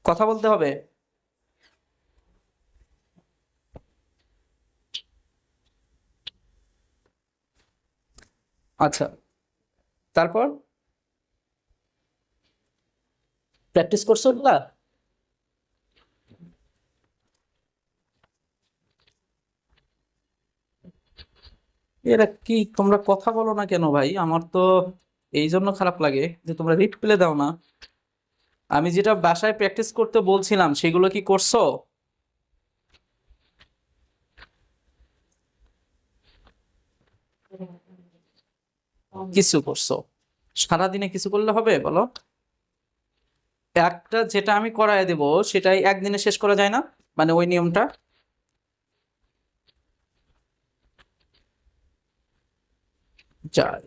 কথা বলতে হবে। আচ্ছা, তারপর প্র্যাকটিস করছো এগুলা? এরা কি, তোমরা কথা বলো না কেন ভাই? আমার তো এই জন্য খারাপ লাগে যে তোমরা রিপ্লে দাও না। আমি যেটা বাসায় প্র্যাকটিস করতে বলছিলাম সেগুলো কি করছো? কিছু করছো? সারাদিনে কিছু করলে হবে বলো? একটা যেটা আমি করায় দেব সেটাই একদিনে শেষ করা যায় না? মানে ওই নিয়মটা। যাই,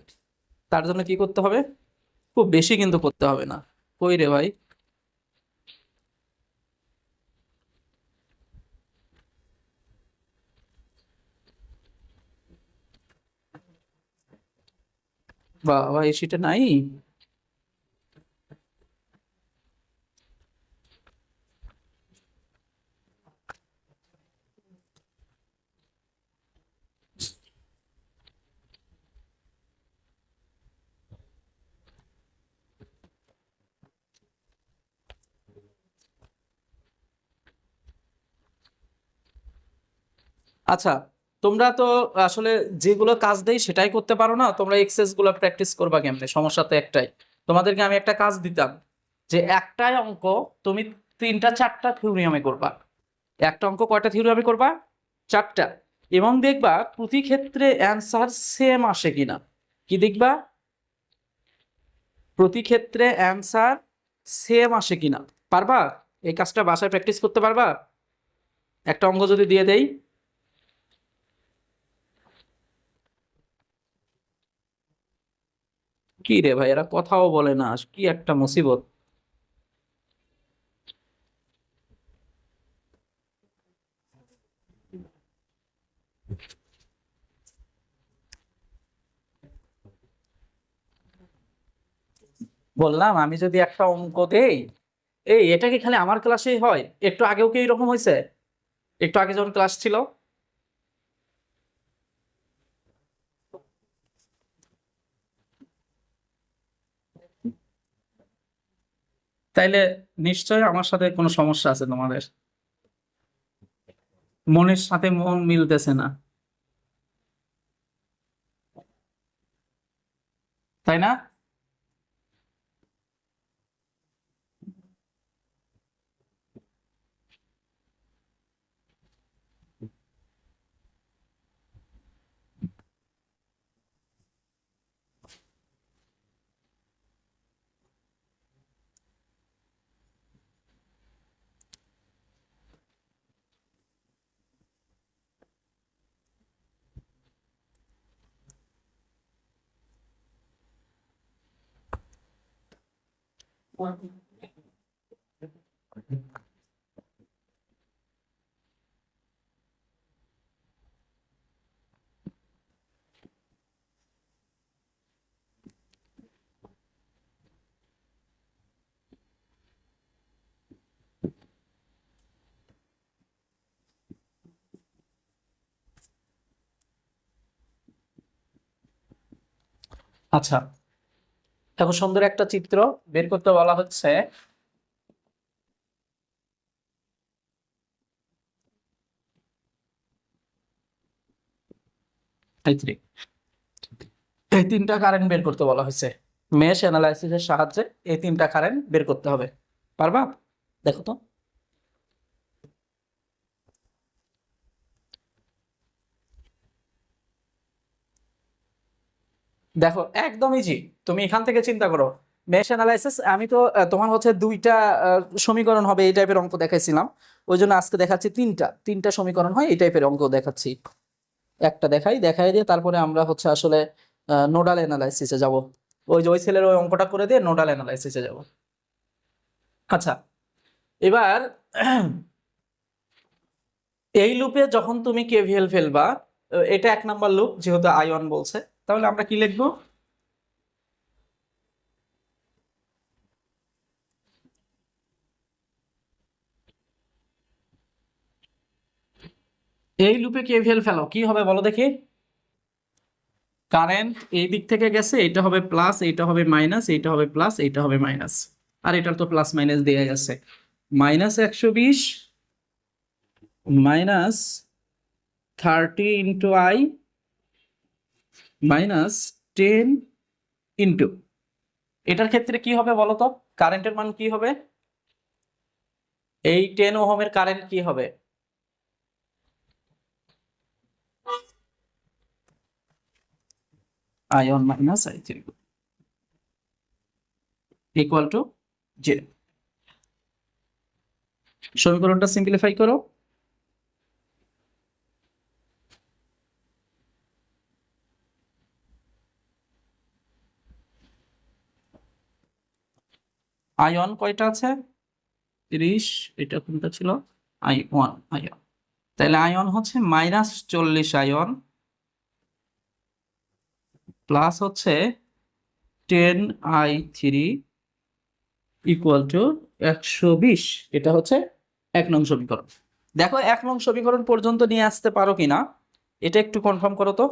তার জন্য কি করতে হবে? খুব বেশি কিন্তু করতে হবে না। কই রে ভাই? বাবা, এসিটা নাই? আচ্ছা, তোমরা তো আসলে যেগুলো কাজ দেই সেটাই করতে পারো না। তোমরা এক্সেস গুলো প্র্যাকটিস করবা কেমনে? সমস্যা তো একটাই। তোমাদেরকে আমি একটা কাজ দিতাম যে একটাই অঙ্ক তুমি তিনটা চারটা থিওরিয়ামে করবা। একটা অঙ্ক কয়টা থিওরিয়ামে করবা? চারটা। এবং দেখবা প্রতি ক্ষেত্রে অ্যান্সার সেম আসে কিনা। কি দেখবা? প্রতি ক্ষেত্রে অ্যান্সার সেম আসে কিনা। পারবা? এই কাজটা বাসায় প্র্যাকটিস করতে পারবা? একটা অঙ্ক যদি দিয়ে দেই। কি রে ভাই, এরা কথাও বলে না, কি একটা মুসিবত। বললাম আমি যদি একটা অঙ্ক দেই, এই এটা কি খালি আমার ক্লাসেই হয়? একটু আগেও কি এরকম হয়েছে? একটু আগে যখন ক্লাস ছিল? তাইলে নিশ্চয়ই আমার সাথে কোনো সমস্যা আছে তোমাদের। মনের সাথে মন মিলতেছে না, তাই না? আচ্ছা, এখন সুন্দর একটা চিত্র বের করতে বলা হচ্ছে। এই যে, এই তিনটা কারেন্ট বের করতে বলা হয়েছে। মেশ অ্যানালাইসিসের সাহায্যে এই তিনটা কারেন্ট বের করতে হবে। পারবা? দেখো তো। দেখো একদম ইজি। তুমি এখান থেকে চিন্তা করো। মেশ অ্যানালাইসিস, আমি তো তোমার হচ্ছে দুইটা সমীকরণ হবে এই টাইপের অঙ্ক দেখাইছিলাম। ওই জন্য আজকে দেখাচ্ছি তিনটা তিনটা সমীকরণ হয় এই টাইপের অঙ্ক দেখাচ্ছি। একটা দেখাই দিয়ে তারপরে আমরা হচ্ছে আসলে নোডাল অ্যানালাইসিসে যাব। ওই যে ওই ছেলের ওই অঙ্কটা করে দিয়ে নোডাল অ্যানালাইসিসে যাব। আচ্ছা, এবার এই লুপে যখন তুমি কেভিএল ফেলবা, এটা এক নাম্বার লুপ যেহেতু আই1 বলছে, তাহলে আমরা কি লিখবো? এই লুপে কেভিএল ফেলো, কি হবে বলো দেখি। কারেন্ট এই দিক থেকে গেছে, এটা হবে প্লাস, এটা হবে মাইনাস, এটা হবে প্লাস, এটা হবে মাইনাস, আর এটার তো প্লাস মাইনাস দিয়ে গেছে। -120 minus 30 into I minus 10 into, এটার ক্ষেত্রে কি হবে বলো তো, কারেন্টের মান কি হবে, এই 10 ওহমের কারেন্ট কি হবে, I1 minus I3 equal to 0। সমীকরণটা সিম্পলিফাই করো। I1 কয়টা আছে, 30, এটা কোনটা ছিল, I1 I1, তাহলে I1 হচ্ছে -40 I1 প্লাস হচ্ছে 10I3 ইকুয়াল টু 120। এটা হচ্ছে 1 নং সমীকরণ। দেখো 1 নং সমীকরণ পর্যন্ত নিয়ে আসতে পারো কিনা এটা একটু কনফার্ম করো তো।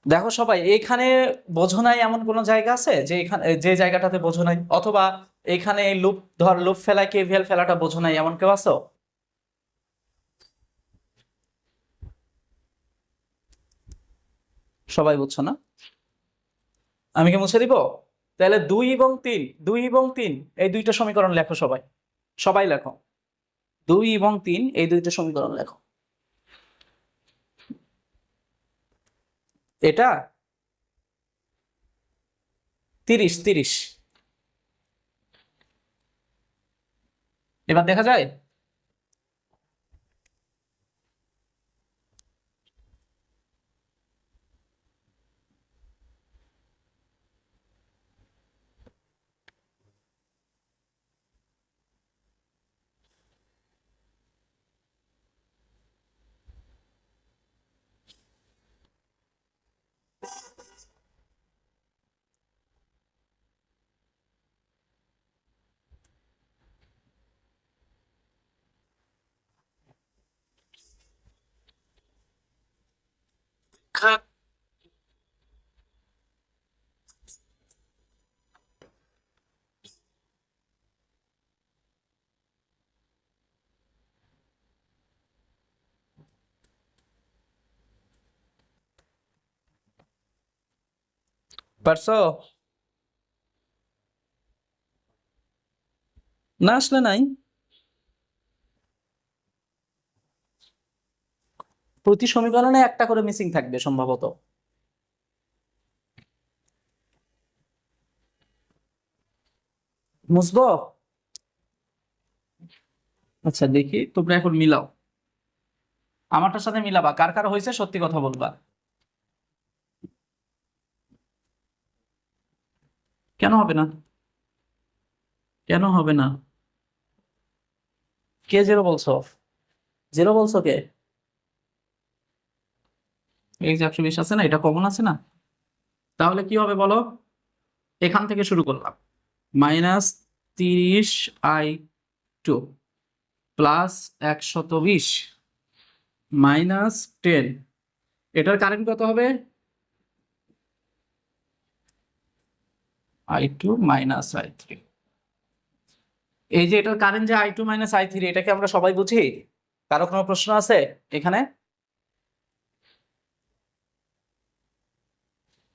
দেখো সবাই, এখানে বোঝো নাই এমন কোনো জায়গা আছে যে এখানে, যে জায়গাটাতে বোঝো নাই, অথবা এখানে লুপ ধর লুপ ফেলা কেভিএল ফেলাটা বোঝো নাই, এমন কেউ আছো? সবাই বুঝছো না? আমি কি মুছে দিব? তাহলে 2 এবং 3 এই দুইটা সমীকরণ লেখো সবাই, সবাই লেখো 2 এবং 3 এই দুইটা সমীকরণ লেখো। এটা 30 এবার দেখা যায়। পারছো? না আসলে নাই। প্রতি সমীকরণে একটা করে মিসিং থাকবে সম্ভবত। মুছবো? আচ্ছা দেখি, তোমরা এখন মিলাও, আমারটার সাথে মিলাবা, কার কার হয়েছে সত্যি কথা বলবা। কেন হবে না? কেন হবে না? কে 0 বলছো? 0 বলছো কে? এই যে 120 আছে না, এটা কমন আছে না, তাহলে কি হবে বলো। এখান থেকে শুরু করলাম, -30I2 প্লাস 120 -10, এটার কারেন্ট কত হবে, I2 মাইনাস I3। এই যে এটার কারেন্ট যে I2 মাইনাস I3, এটাকে আমরা সবাই বুঝি? কারো কোনো প্রশ্ন আছে এখানে?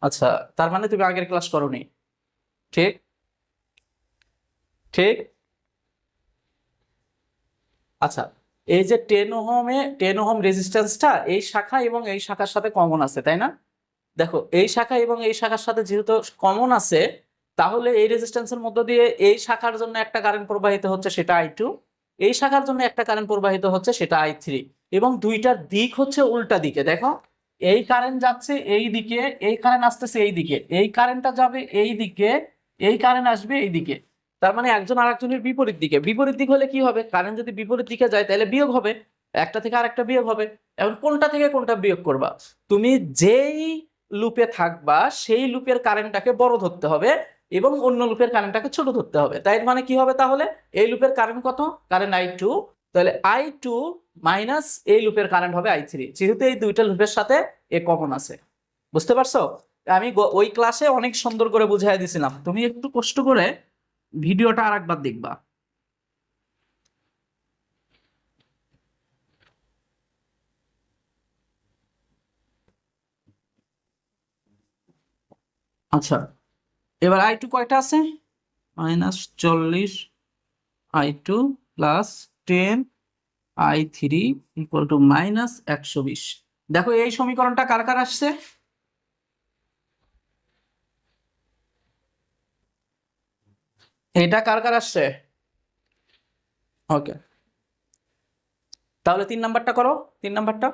আচ্ছা, তার মানে তুমি আগের ক্লাস করোনি, ঠিক? ঠিক। আচ্ছা, এই যে 10 ওহম রেজিস্ট্যান্সটা এই শাখা এবং এই শাখার সাথে কমন আছে, তাই না? দেখো এই শাখা এবং এই শাখার সাথে যেহেতু কমন আছে, তাহলে এই রেজিস্ট্যান্সের মধ্য দিয়ে এই শাখার জন্য একটা কারেন্ট প্রবাহিত হচ্ছে, সেটা I2, এই শাখার জন্য একটা কারেন্ট প্রবাহিত হচ্ছে, সেটা I3, এবং দুইটার দিক হচ্ছে উল্টা দিকে। দেখো এই কারেন্ট যাচ্ছে এই দিকে, এই কারেন্ট আসতেছে এই দিকে, এই কারেন্টটা যাবে এই দিকে, এই কারেন্ট আসবে এই দিকে। তার মানে একজন আরেকজনের বিপরীত দিকে। বিপরীত দিক হলে কি হবে, কারেন্ট যদি বিপরীত দিকে যায় তাহলে বিয়োগ হবে, একটা থেকে আরেকটা বিয়োগ হবে। এখন কোনটা থেকে কোনটা বিয়োগ করবা? তুমি যেই লুপে থাকবা সেই লুপের কারেন্টটাকে বড় ধরতে হবে, এবং অন্য লুপের কারেন্টটাকে ছোট ধরতে হবে। তাই মানে কি হবে তাহলে, এই লুপের কারেন্ট কত, কারেন্ট I2, তাহলে I2 মাইনাস এই লুপের কারেন্ট হবে I3, যেহেতু এই দুইটা লুপের সাথে এ কমন আছে। বুঝতে পারছো? আমি ওই ক্লাসে অনেক সুন্দর করে বুঝাই দিছিলাম, তুমি একটু কষ্ট করে ভিডিওটা আরেকবার দেখবা। আচ্ছা, এবার I2 কয়টা আছে, -40 I2 plus 10 I3 equal to -120। দেখো এই সমীকরণটা কার কার আসছে, এটা কার কার আসছে? ওকে, তাহলে 3 নাম্বারটা করো, 3 নাম্বারটা।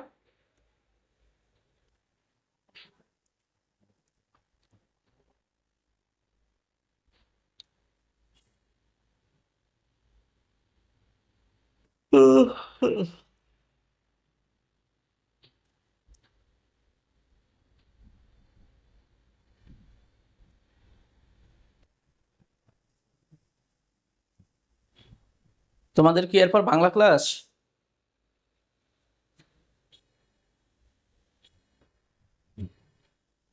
তোমাদের কি এরপর বাংলা ক্লাস?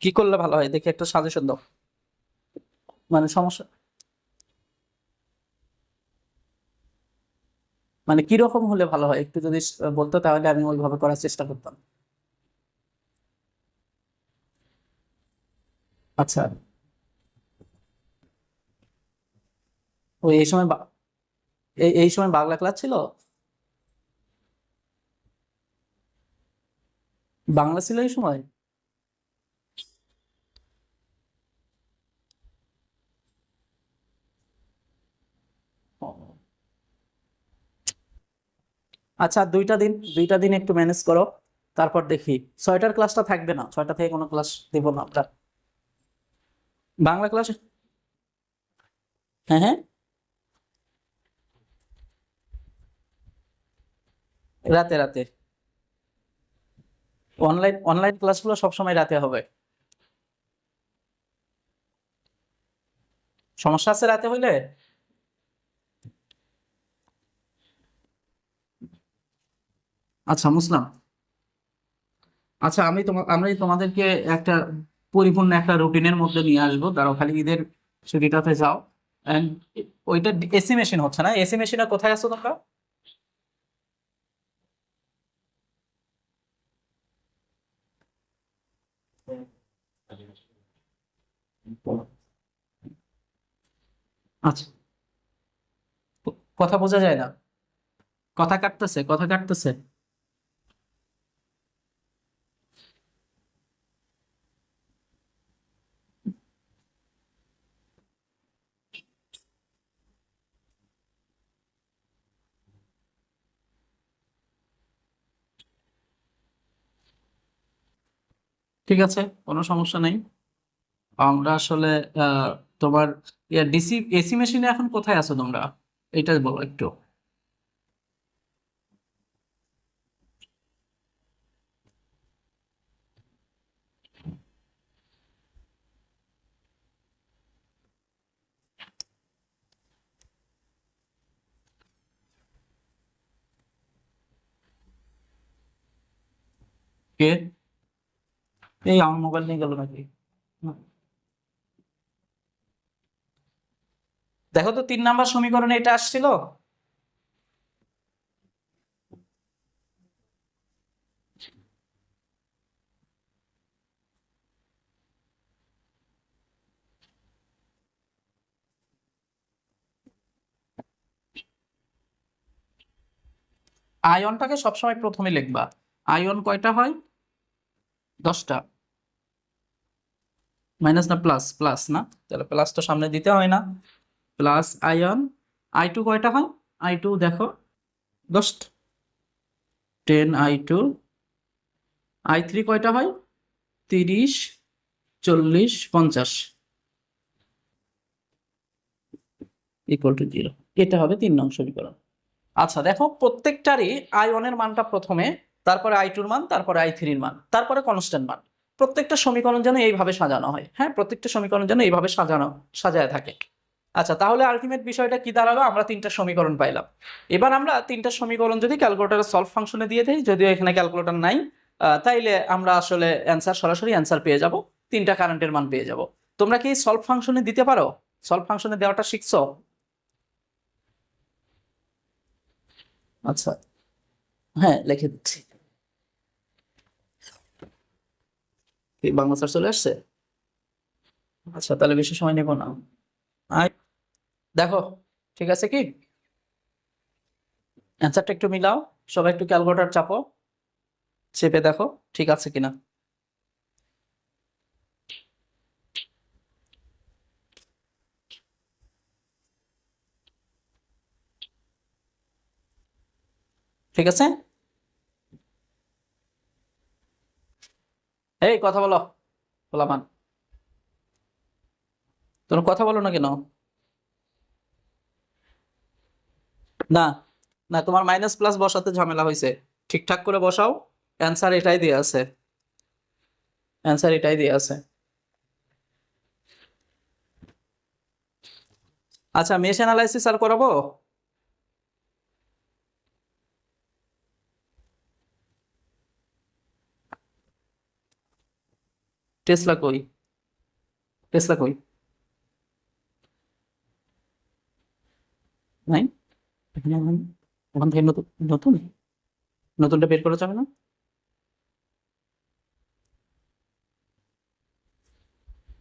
কি করলে ভালো হয় দেখি একটা সাজেশন দাও, মানে সমস্যা, মানে কিরকম হলে ভালো হয় একটু যদি বলতো, তাহলে আমি ওইভাবে করার চেষ্টা করতাম। আচ্ছা, ওই এই সময় এই সময় বাংলা ক্লাস ছিল, বাংলা ছিল এই সময়? ও, আচ্ছা, দুইটা দিন একটু ম্যানেজ করো, তারপর দেখি। 6টার ক্লাসটা থাকবে না, 6টা থেকে কোনো ক্লাস দেব না আমরা, বাংলা ক্লাস। হ্যাঁ হ্যাঁ, রাতে রাতে, অনলাইন ক্লাসগুলো সবসময় রাতে হবে। সমস্যা আছে রাতে হইলে? আচ্ছা মুসলাম, আচ্ছা আমি তোমাদেরকে একটা পরিপূর্ণ একটা রুটিনের মধ্যে নিয়ে আসবো, তারাও খালি ঈদের ছুটিটাতে যাও। And ওইটা এসি মেশিন হচ্ছে না, এসি মেশিনে কোথায় আছো তোমরা? আচ্ছা, কথা বোঝা যায় না, কথা কাটতেছে, কথা কাটতেছে। ঠিক আছে, কোনো সমস্যা নেই। আমরা আসলে আহ, তোমার ডিসি এসি মেশিনে এখন কোথায় আছো তোমরা, এটা বলো একটু। কে? এই আমার মোবাইল নিয়ে গেল নাকি? হুম। দেখো তো 3 নাম্বার সমীকরণে এটা আসছিল। আয়নটাকে সবসময় প্রথমে লিখবা। আয়ন কয়টা হয়? 10টা। মাইনাস না প্লাস, প্লাস না, তাহলে প্লাস তো সামনে দিতে হয় না। Plus ion. I2 কয়টা হয়? I2 দেখো, 10টা। 10 I2। I3 কয়টা হয়? 30, 40, 50 ইকুয়াল টু 0। এটা হবে 3 নং সমীকরণ। আচ্ছা দেখো, প্রত্যেকটারই আয়নের মানটা প্রথমে, তারপরে I2 এর মান, তারপরে I3 এর মান, তারপরে কনস্ট্যান্ট মান। প্রত্যেকটা সমীকরণ যেন এইভাবে সাজানো হয়। হ্যাঁ, প্রত্যেকটা সমীকরণ যেন এইভাবে সাজায় থাকে। আচ্ছা, তাহলে আলটিমেট বিষয়টা কি দাঁড়ালো? আমরা তিনটা সমীকরণ পাইলাম। এবার আমরা তিনটা সমীকরণ যদি ক্যালকুলেটরের সলভ ফাংশনে দিয়ে দেই, যদিও এখানে ক্যালকুলেটর নাই, তাইলে আমরা আসলে সরাসরি অ্যান্সার পেয়ে যাব, তিনটা কারেন্টের মান পেয়ে যাব। তোমরা কি সলভ ফাংশনে দিতে পারো? সলভ ফাংশনে দেওয়াটা শিখছো? আচ্ছা, হ্যাঁ, লিখে দিচ্ছি। বাংলা স্যার চলে আসছে? আচ্ছা, তাহলে বেশি সময় নেব না। আই দেখো, ঠিক আছে কি? অ্যান্সারটা একটু মিলাও, সবাই একটু ক্যালকুলেটর চাপো, চেপে দেখো ঠিক আছে কিনা। ঠিক আছে? এই কথা বলো, পোলাপান, তোমরা কথা বলো না কেন? না, না, তোমার মাইনাস প্লাস বসাতে ঝামেলা হয়েছে। ঠিকঠাক করে বসাও, অ্যান্সার এটাই দিয়ে আছে, অ্যান্সার এটাই দিয়ে আছে। আচ্ছা, মেশ অ্যানালাইসিস আর করাবো? টেসলা কই? টেসলা কই? নাই, এখানে ওখান থেকে নতুন নতুন নতুনটা বের করা যাবে না?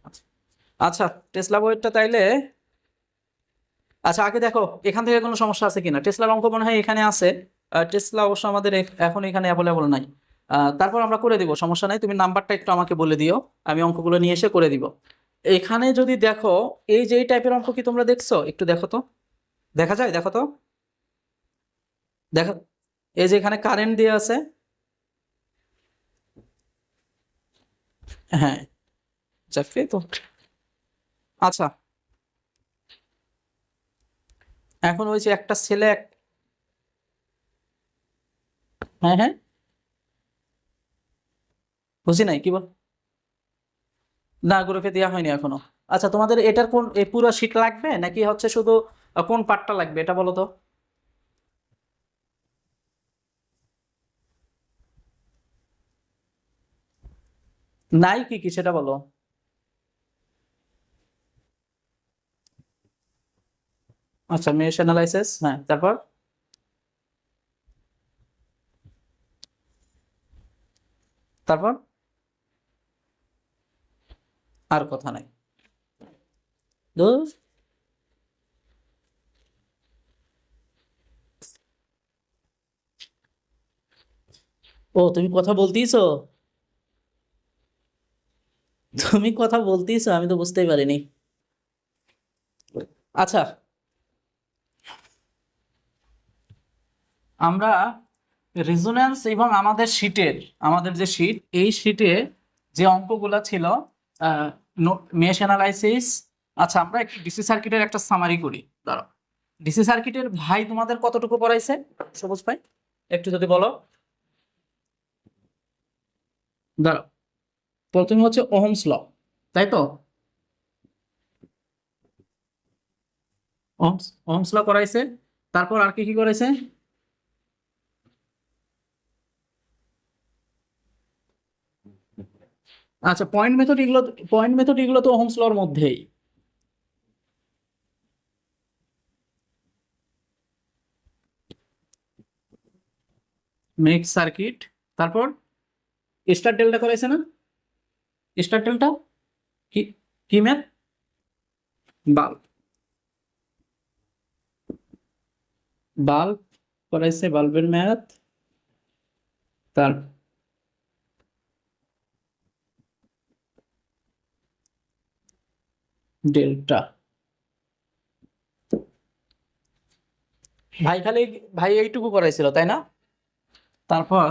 আচ্ছা, আচ্ছা, টেসলা বইটা তাইলে। আচ্ছা, আগে দেখো এখান থেকে কোনো সমস্যা আছে কিনা। টেসলার অঙ্ক মনে হয় এখানে আছে। টেসলা অবশ্য আমাদের এখন এখানে অ্যাভেলেবল নাই। তারপর আমরা করে দিব, সমস্যা নাই। তুমি নাম্বারটা একটু আমাকে বলে দিও, আমি অঙ্কগুলো নিয়ে এসে করে দিব। এখানে যদি দেখো, এই যে এই টাইপের অঙ্ক কি তোমরা দেখছো? একটু দেখো তো, দেখা যায়? দেখো তো, দেখো, এই যে এখানে কারেন্ট দিয়ে আছে। হ্যাঁ, চাকরি তো। আচ্ছা, এখন ওই যে একটা ছেলে হ্যাঁ, হ্যাঁ, বুঝি নাই কি বল। না, গ্রুপে দেওয়া হয়নি এখনো। আচ্ছা, তোমাদের এটার কোন এই পুরো শীট লাগবে নাকি হচ্ছে শুধু কোন পার্টটা লাগবে এটা বলো তো? নাই কি কি সেটা বলো। আচ্ছা, মেশ অ্যানালাইসিস, হ্যাঁ, তারপর? তারপর? আর কথা নাই। ধুর। ও, তুমি কথা বলতেইছো? তুমি কথা বলতেইছো, আমি তো বুঝতেই পারিনি। আচ্ছা, আমরা রেজোন্যান্স এবং আমাদের যে শীট, এই শীটে যে অঙ্কগুলা ছিল, মেশ অ্যানালাইসিস। আচ্ছা, আমরা একটু ডিসি সার্কিটের একটা সামারি করি, দাঁড়াও। ডিসি সার্কিটের ভাই তোমাদের কতটুকু পড়াইছে, সবুজ ভাই? একটু যদি বলো। দাঁড়াও, প্রথমে হচ্ছে ওহমস ল, তাই তো? ওহমস ওহমস ল করাইছে। তারপর আর কি কি করাইছে? আচ্ছা, পয়েন্ট মেথড এগুলো তো ওহমস লর মধ্যেই। মেক সার্কিট, তারপর স্টার ডেল্টা করাইছে না? স্টার ডেল্টা কি? কি ম্যাথ? বাল্ব। বাল্ব করাইছে, বাল্বের ম্যাথ। তার ডেল্টা। ভাই খালি, ভাই এইটুকু করাইছিল তাই না? তারপর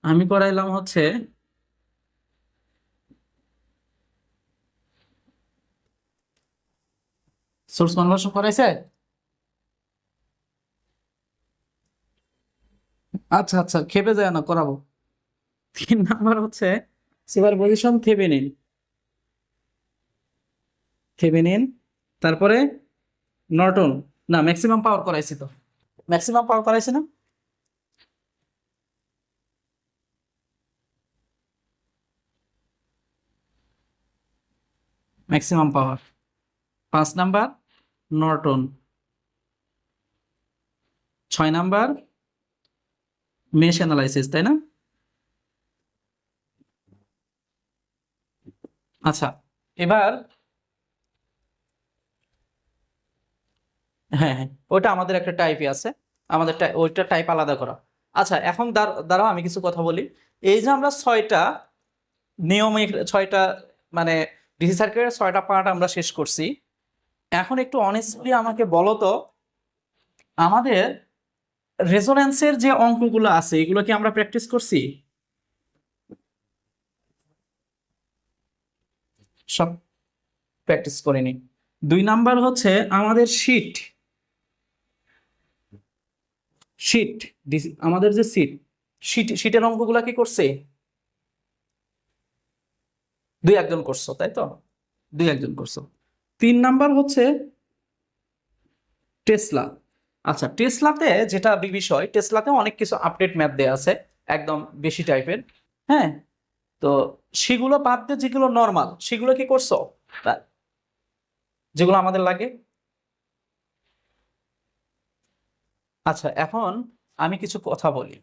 আমি করাইলাম হচ্ছে সোর্স কনভার্সন করাইছে। আচ্ছা, আচ্ছা, খেপে যায় না, করাবো। 3 নাম্বার হচ্ছে সুপারপজিশন থেভেনিন, থেভেনিন, তারপরে নর্টন। না, ম্যাক্সিমাম পাওয়ার করাইছি তো, ম্যাক্সিমাম পাওয়ার করাইছি না? Maximum power 5 number Norton, 6 number mesh analysis, তাই না? আচ্ছা, এবার হ্যাঁ হ্যাঁ, ওটা আমাদের একটা টাইপই আছে, আমাদের ওইটা টাইপ আলাদা করা। আচ্ছা, এখন দাঁড়াও আমি কিছু কথা বলি। এই যে আমরা 6টা নিয়মিক 6টা মানে ডিসি সার্কিটের 6টা পার্ট আমরা শেষ করছি। এখন একটু অনেস্টলি আমাকে বলো তো, আমাদের রেজোন্যান্সের যে অঙ্কগুলো আছে এগুলো কি আমরা প্র্যাকটিস করছি? সব প্র্যাকটিস করিনি। 2 নাম্বার হচ্ছে আমাদের শীট, শীট আমাদের যে শীটের অঙ্কগুলো কি করছে? 2-1 জন করছো, তাই তো? 2-1 জন করছো। 3 নাম্বার হচ্ছে টেসলা। আচ্ছা, টেসলাতে যেটা বিষয়, টেসলাতে অনেক কিছু আপডেট ম্যাথ দেয়া আছে, একদম বেশি টাইপের। হ্যাঁ, তো সেগুলো বাদ দিয়ে যেগুলো নর্মাল সেগুলো কি করছো? যেগুলো আমাদের লাগে। আচ্ছা, এখন আমি কিছু কথা বলি।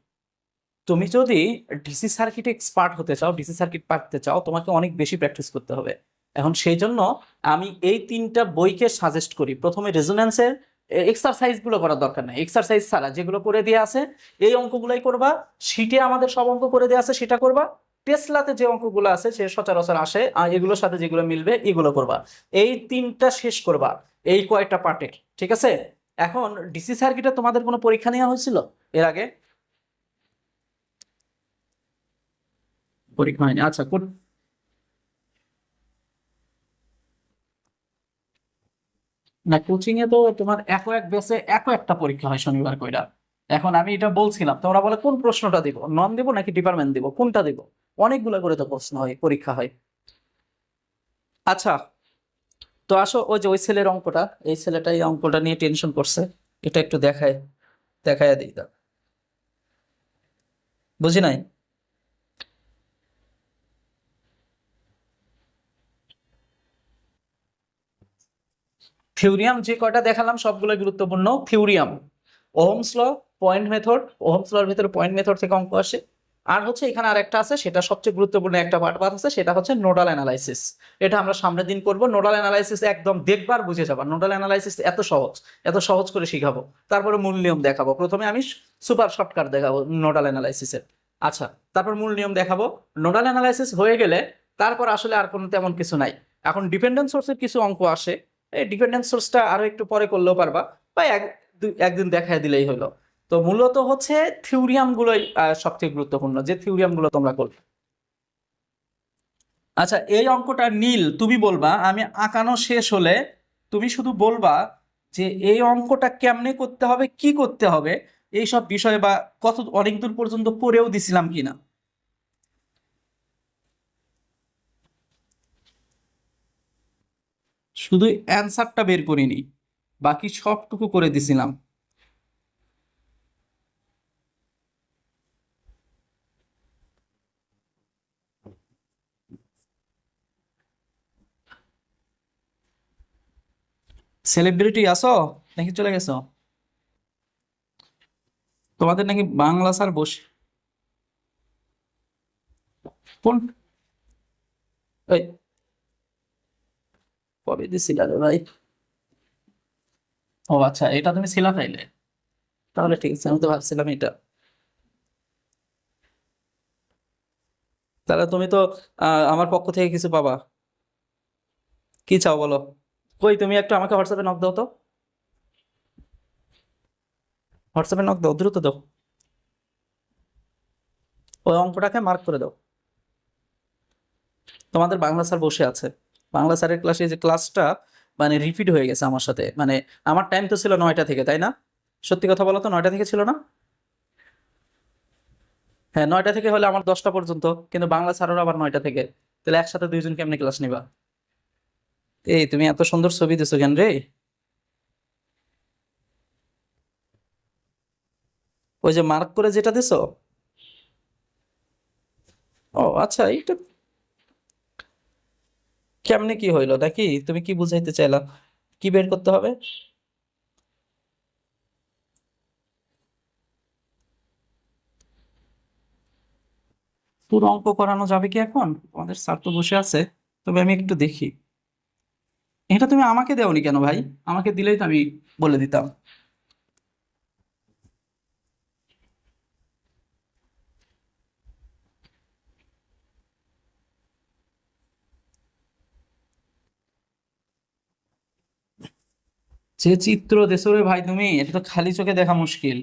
তুমি যদি ডিসি সার্কিটে এক্সপার্ট হতে চাও, ডিসি সার্কিট পারতে চাও, তোমাকে অনেক বেশি প্র্যাকটিস করতে হবে। এখন সেই জন্য আমি এই 3টা বইকে সাজেস্ট করি। প্রথমে রেজোন্যান্সের এক্সারসাইজ গুলো করার দরকার নাই, এক্সারসাইজ ছাড়া যেগুলো করে দেওয়া আছে এই অঙ্কগুলোই করবা। শীটে আমাদের সব অঙ্ক করে দেওয়া আছে সেটা করবা। টেসলাতে যে অঙ্কগুলো আছে সে সচরাচর আসে, আর এগুলোর সাথে যেগুলো মিলবে এগুলো করবা। এই 3টা শেষ করবা এই কয়েকটা পার্টের, ঠিক আছে? এখন ডিসি সার্কিটে তোমাদের কোনো পরীক্ষা নেওয়া হয়েছিল এর আগে? পরীক্ষা হয়নি, আচ্ছা। না, কোচিং এ তো তোমার এক ব্যাচে একটা পরীক্ষা হয় শনিবার কইরা। এখন আমি এটা বলছিলাম, তোমরা বলে কোন প্রশ্নটা দিব, নন দিব নাকি ডিপার্টমেন্ট দিব, কোনটা দিব? অনেকগুলো করে তো প্রশ্ন হয়, পরীক্ষা হয়। আচ্ছা, তো আসো, ওই যে ওই ছেলের অঙ্কটা, এই ছেলেটা এই অঙ্কটা নিয়ে টেনশন করছে, এটা একটু দেখায় দিই দাও। বুঝি নাই। থিওরিয়াম যে কয়টা দেখালাম সবগুলো গুরুত্বপূর্ণ। Theorem, Ohm's law, point method, Ohm's লর ভিতরে পয়েন্ট মেথড থেকে অঙ্ক আসে। আর হচ্ছে এখানে আরেকটা আছে, সেটা সবচেয়ে গুরুত্বপূর্ণ একটা পার্ট আছে, সেটা হচ্ছে নোডাল অ্যানালাইসিস। এটা আমরা সামনের দিন করব। নোডাল অ্যানালাইসিস একদম দেখবার বুঝে যাবা, নোডাল অ্যানালাইসিস এত সহজ করে শিখাবো। তারপরে মূল নিয়ম দেখাবো। প্রথমে আমি সুপার শর্টকাট দেখাবো নোডাল অ্যানালাইসিসের। আচ্ছা, তারপর মূল নিয়ম দেখাবো। নোডাল অ্যানালাইসিস হয়ে গেলে তারপর আসলে আর কোনো তেমন কিছু নাই। এখন ডিপেন্ডেন্ট সোর্সের কিছু অঙ্ক আসে, এই ডিপেন্ডেন্ট সোর্সটা আরো একটু পরে করলেও পারবা, বা একদিন দেখায় দিলেই হলো। তো মূলত হচ্ছে থিওরিয়াম গুলোই সবচেয়ে গুরুত্বপূর্ণ, যে থিওরিয়াম গুলো তোমরা করবে। আচ্ছা, এই অঙ্কটা নীল তুমি বলবা, আমি আঁকানো শেষ হলে তুমি শুধু বলবা যে এই অঙ্কটা কেমনে করতে হবে, কি করতে হবে, এই সব বিষয়ে, বা অনেক দূর পর্যন্ত পড়েও দিছিলাম কিনা। শুধু অ্যান্সারটা বের করিনি, বাকি সবটুকু করে দিছিলাম। সেলিব্রিটি আসো নাকি চলে গেছো? তোমাদের নাকি বাংলা স্যার বসে কোন, এই কবে দিছিলা রে ভাই? ও আচ্ছা, এটা তুমি ছিলা তাইলে, তাহলে ঠিক আছে। আমি তো ভাবছিলাম এটা, তাহলে তুমি তো আমার পক্ষ থেকে কিছু পাবা। কি চাও বলো? কই, তুমি একটু আমাকে হোয়াটসঅ্যাপে নক দাও তো, হোয়াটসঅ্যাপে নক দাও, দ্রুত দাও। ওই অঙ্কটাকে মার্ক করে দাও। তোমাদের বাংলা স্যার বসে আছে, বাংলা স্যারের ক্লাসে যে ক্লাসটা মানে রিপিট হয়ে গেছে আমার সাথে। মানে আমার টাইম তো ছিল 9টা থেকে, তাই না? সত্যি কথা বলো তো, 9টা থেকে ছিল না? হ্যাঁ, 9টা থেকে হলে আমার 10টা পর্যন্ত, কিন্তু বাংলা স্যারের আবার 9টা থেকে। তাহলে একসাথে দুইজন কেমনে ক্লাস নিবা? এই তুমি এত সুন্দর ছবি দিছো কেন রে? ওই যে মার্ক করে যেটা দিছো? ও আচ্ছা, এটা কেমনে কি হইলো নাকি? তুমি কি বুঝাইতে চাইলা? কি বের করতে হবে? পুরো অঙ্ক করানো যাবে কি এখন? আমাদের স্যার তো বসে আছে, তবে আমি একটু দেখি। এটা তুমি আমাকে দেওনি কেন ভাই? আমাকে দিলেই তো আমি বলে দিতাম। যে চিত্র দেছো রে ভাই তুমি, এটা তো খালি চোখে দেখা মুশকিল।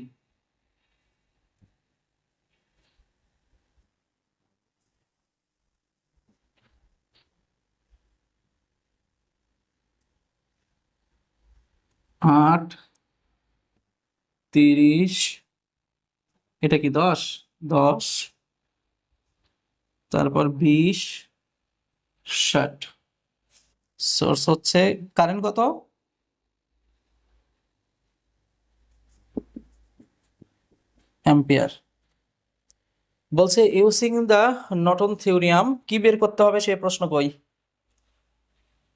8, 30, এটা কি 10? 10, তারপর 20, 60। সোর্স হচ্ছে কারেন্ট কত? অ্যাম্পিয়ার। বলছে ইউজিং দা নর্টন থিওরিয়াম, কি বের করতে হবে সে প্রশ্ন কই?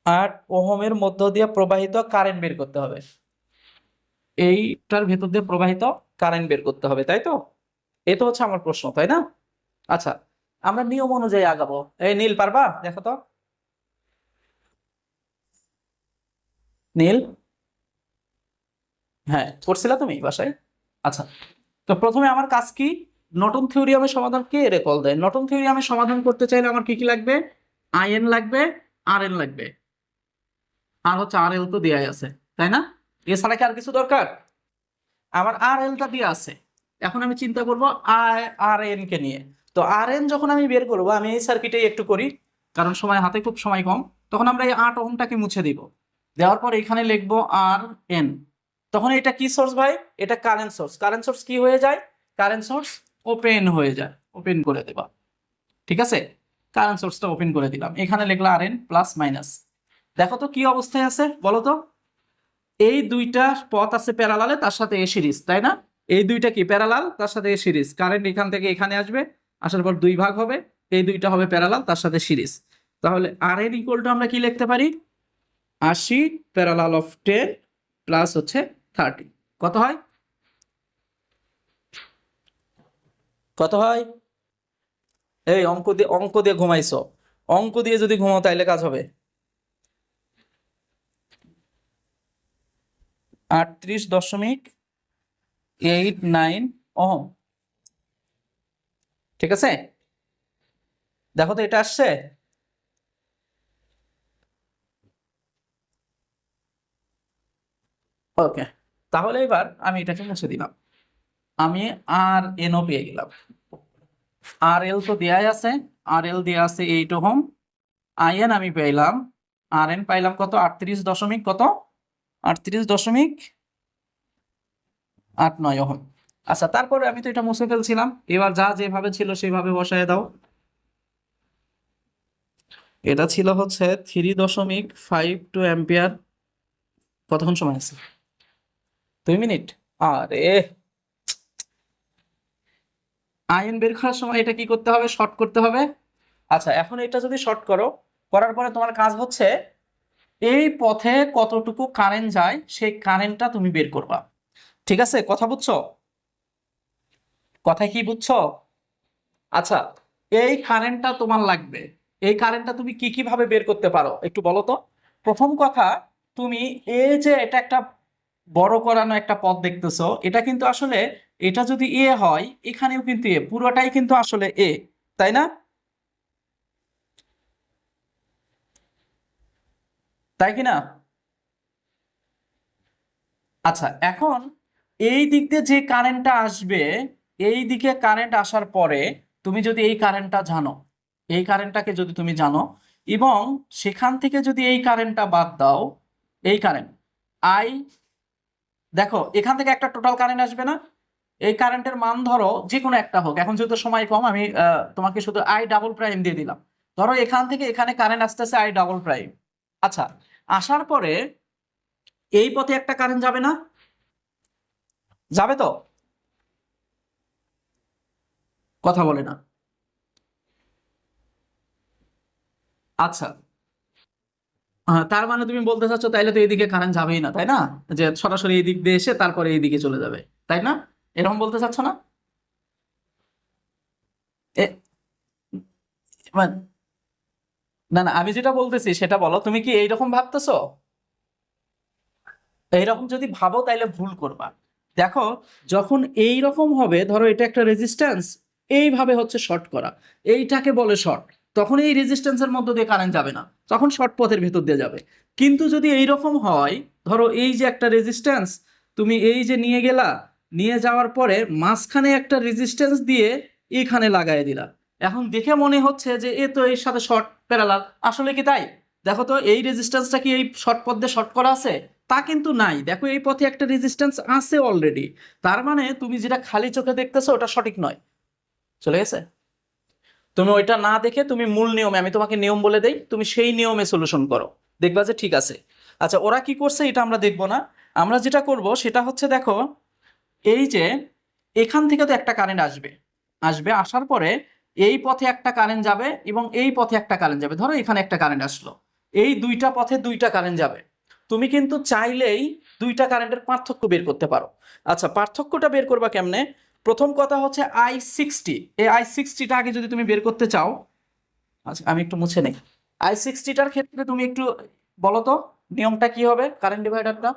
8 ওহমের মধ্য দিয়ে প্রবাহিত কারেন্ট বের করতে হবে। এইটার ভেতর দিয়ে প্রবাহিত কারেন্ট বের করতে হবে, তাই তো? এটা হচ্ছে আমার প্রশ্ন, তাই না? আচ্ছা, আমরা নিয়ম অনুযায়ী আগাবো। এই নীল, পারবা? দেখো তো। নীল, হ্যাঁ করছিলা তুমি বাসায়? আচ্ছা, তো প্রথমে আমার কাজ কি? নর্টন থিওরিয়ামের সমাধান কে রেকল দেয়? নর্টন থিওরিয়ামের সমাধান করতে চাইলে আমার কি কি লাগবে? আইএন লাগবে, আর এন লাগবে, আর হচ্ছে আর এল তো দেয়াই আছে, তাই না? এছাড়া কি আর কিছু দরকার? আমার আর এলটা দিয়ে আছে। এখন আমি চিন্তা করব আর এন কে নিয়ে। তো আর এন যখন আমি বের করবো, আমি এই সার্কিটেই একটু করি, কারণ সময় হাতে খুব সময় কম। তখন আমরা এই 8 ওহমটাকে মুছে দিব। দেওয়ার পর এখানে লিখবো আর এন। তখন এটা কি সোর্স ভাই? এটা কারেন্ট সোর্স। কারেন্ট সোর্স কি হয়ে যায়? কারেন্ট সোর্স ওপেন হয়ে যায়। ওপেন করে দেবা, ঠিক আছে? কারেন্ট সোর্সটা ওপেন করে দিলাম, এখানে লিখলাম আর এন প্লাস মাইনাস। দেখো তো কি অবস্থায় আছে বলো তো। এই দুইটা পথ আছে প্যারালালে, তার সাথে এ সিরিজ, তাই না? এই দুইটা কি প্যারালাল, তার সাথে এ সিরিজ। কারেন্ট এখান থেকে এখানে আসবে, আসার পর দুই ভাগ হবে। এই দুইটা হবে প্যারালাল, তার সাথে সিরিজ। তাহলে আর এন ইকুয়াল টু আমরা কি লিখতে পারি? 80 প্যারালাল অফ 10 প্লাস হচ্ছে 30। কত হয়? কত হয়? এই অঙ্ক দিয়ে ঘুমাইছো? অঙ্ক দিয়ে যদি ঘুমাও তাইলে কাজ হবে। 38.89 ওহম। ঠিক আছে, দেখো তো এটা আসছে। ওকে, তাহলে এবার আমি এটাকে মুছে দিলাম। আমি আর এনও পেয়ে গেলাম। আর এল তো দেয়াই আছে, আর এল দেয়া আছে 8 ওহম। আইএন আমি পেলাম, আর এন পাইলাম কত? 38.89 ওহম। আচ্ছা, তারপরে আমি তো এটা মুছে ফেলছিলাম। এবার যা যেভাবে ছিল সেভাবে বসায় দাও। এটা ছিল হচ্ছে 3.52 অ্যাম্পিয়ার। কতক্ষণ সময় আছে? 2 মিনিট। আরে, আয়ন বের করার সময় এটা কি করতে হবে? শর্ট করতে হবে। আচ্ছা, এখন এটা যদি শর্ট করো, করার পরে তোমার কাজ হচ্ছে এই পথে কতটুকু কারেন্ট যায় সেই কারেন্টটা তুমি বের করবা। ঠিক আছে, কথা বুঝছো? কথা কি বুঝছো? আচ্ছা, এই কারেন্টটা তোমার লাগবে। এই কারেন্টটা তুমি কি কি ভাবে বের করতে পারো একটু বলো তো। প্রথম কথা, তুমি এই যে এটা একটা বড় করানো একটা পথ দেখতেছো, এটা কিন্তু আসলে, এটা যদি এ হয়, এখানেও কিন্তু এ, পুরোটাই কিন্তু আসলে এ, তাই না? তাই কি না? আচ্ছা, এখন এই দিক দিয়ে যে কারেন্টটা আসবে, এই দিকে কারেন্ট আসার পরে তুমি যদি এই কারেন্টটা জানো, এই কারেন্টটাকে যদি তুমি জানো, এবং সেখান থেকে যদি এই কারেন্টটা বাদ দাও, এই কারেন্ট আই, দেখো এখান থেকে একটা টোটাল কারেন্ট আসবে না? এই কারেন্টের মান ধরো যে কোনো একটা হোক, এখন যেহেতু সময় কম আমি তোমাকে শুধু আই ডাবল প্রাইম দিয়ে দিলাম। ধরো এখান থেকে এখানে কারেন্ট আসতেছে আই ডাবল প্রাইম। আচ্ছা, আসার পরে এই পথে একটা কারেন্ট যাবে না? যাবে তো? কথা বলে না। আচ্ছা, তার মানে তুমি বলতে চাচ্ছ তাইলে তো এইদিকে কারেন্ট যাবেই না, তাই না? যে সরাসরি এই দিক দিয়ে এসে তারপরে এই দিকে চলে যাবে, তাই না? এরকম বলতে চাচ্ছ না? এ মানে, না না, আমি যেটা বলতেছি সেটা বলো, তুমি কি এইরকম ভাবতেছো? এইরকম যদি ভাবো তাইলে ভুল করবা। দেখো, যখন এই রকম হবে, ধরো এটা একটা রেজিস্ট্যান্স, এইভাবে হচ্ছে শর্ট করা, এইটাকে বলে শর্ট। তখন এই রেজিস্ট্যান্সের মধ্য দিয়ে কারেন্ট যাবে না, তখন শর্ট পথের ভেতর দিয়ে যাবে। কিন্তু যদি এই রকম হয়, ধরো এই যে একটা রেজিস্ট্যান্স, তুমি এই যে নিয়ে গেলা, নিয়ে যাওয়ার পরে মাঝখানে একটা রেজিস্ট্যান্স দিয়ে এখানে লাগাই দিলা, এখন দেখে মনে হচ্ছে যে এ তো এর সাথে শর্ট প্যারালাল। আসলে কি তাই? দেখো তো এই রেজিস্ট্যান্সটা কি এই শর্ট পথ দিয়ে শর্ট করা আছে? তা কিন্তু নাই। দেখো এই পথে একটা রেজিস্ট্যান্স আছে অলরেডি। তার মানে তুমি যেটা খালি চোখে দেখতেছো ওটা সঠিক নয়। চলে গেছে? তুমি ওইটা না দেখে তুমি মূল নিয়মে, আমি তোমাকে নিয়ম বলে দেই, তুমি সেই নিয়মে সলিউশন করো, দেখবা যে ঠিক আছে। আচ্ছা, ওরা কি করছে এটা আমরা দেখবো না। আমরা যেটা করব সেটা হচ্ছে, দেখো এই যে এখান থেকে তো একটা কারেন্ট আসবে, আসবে আসার পরে এই পথে একটা কারেন্ট যাবে এবং এই পথে একটা কারেন্ট যাবে। ধরো এখানে একটা কারেন্ট আসলো, এই দুইটা পথে দুইটা কারেন্ট যাবে। তুমি কিন্তু চাইলেই দুইটা কারেন্টের পার্থক্য বের করতে পারো। আচ্ছা, পার্থক্যটা বের করবা কেমনে? প্রথম কথা হচ্ছে I60, এই I60টা আগে যদি তুমি বের করতে চাও। আচ্ছা, আমি একটু মুছে নেই। I60টার ক্ষেত্রে তুমি একটু বলো তো নিয়মটা কি হবে কারেন্ট ডিভাইডারটা।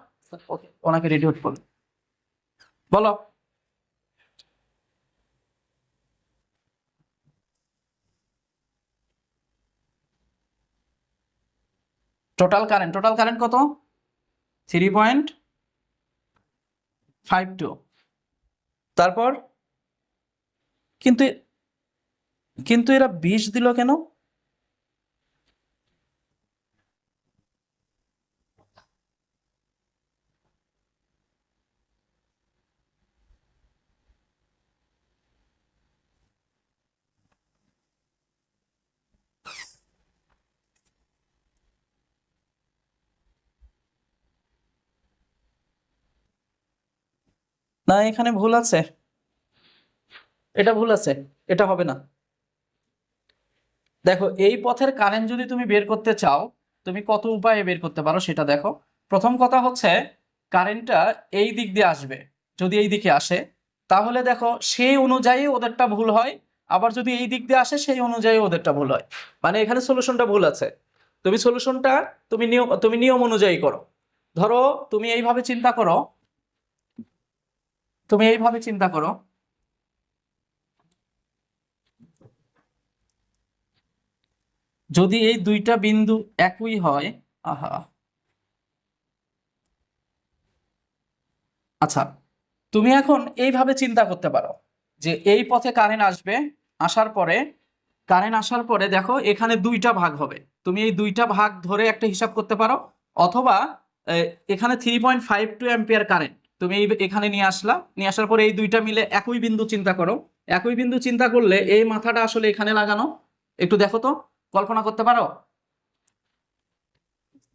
ওকে, ওনাকে রেডি হতে বলো, বলো। টোটাল কারেন্ট কত? 3.52। তারপর কিন্তু কিন্তু এরা 20 দিল কেন? না, এখানে ভুল আছে, এটা ভুল আছে, এটা হবে না। দেখো, এই পথের কারেন্ট যদি তুমি বের করতে চাও, তুমি কত উপায়ে বের করতে পারো সেটা দেখো। প্রথম কথা হচ্ছে কারেন্টটা এই দিক দিয়ে আসবে। যদি এই দিকে আসে তাহলে দেখো সেই অনুযায়ী ওদেরটা ভুল হয়, আবার যদি এই দিক দিয়ে আসে সেই অনুযায়ী ওদেরটা ভুল হয়। মানে এখানে সলিউশনটা ভুল আছে। তুমি সলিউশনটা তুমি নিয়ম অনুযায়ী করো। ধরো তুমি এইভাবে চিন্তা করো, তুমি এইভাবে চিন্তা করো, যদি এই দুইটা বিন্দু একই হয়। আহা, আচ্ছা, তুমি এখন এইভাবে চিন্তা করতে পারো যে এই পথে কারেন্ট আসবে, আসার পরে দেখো এখানে দুইটা ভাগ হবে। তুমি এই দুইটা ভাগ ধরে একটা হিসাব করতে পারো। অথবা এখানে 3.52 অ্যাম্পিয়ার কারেন্ট তুমি এখানে নিয়ে আসলা, নিয়ে আসার পরে এই দুইটা মিলে একই বিন্দু চিন্তা করো। একই বিন্দু চিন্তা করলে এই মাথাটা আসলে এখানে লাগানো। একটু দেখো তো, কল্পনা করতে পারো?